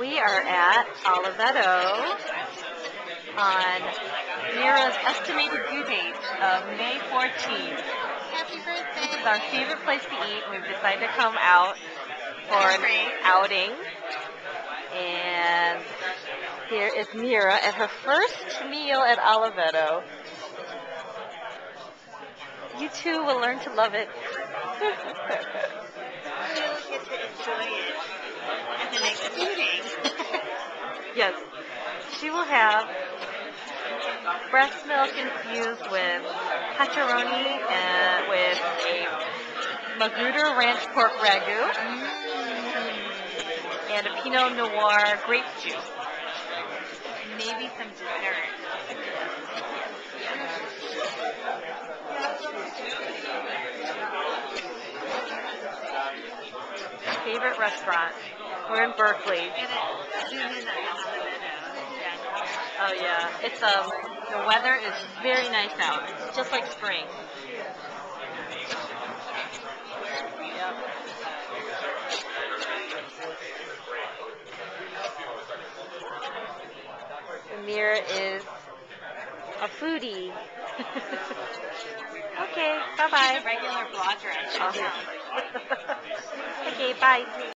We are at Oliveto on Mira's estimated due date of May 14th. Happy birthday. This is our favorite place to eat. We've decided to come out for an outing. And here is Mira at her first meal at Oliveto. You too will learn to love it. You'll get to enjoy it at the next meeting. Yes, she will have breast milk infused with pepperoni and with a Magruder Ranch pork ragu and a Pinot Noir grape juice. Maybe some dessert. Favorite restaurant. We're in Berkeley. Gonna zoom in on the Oliveto. Oh yeah, it's the weather is very nice out. It's just like spring. Yep. Amir is a foodie. Okay, bye bye. She's a regular blogger on Channel. Okay, bye.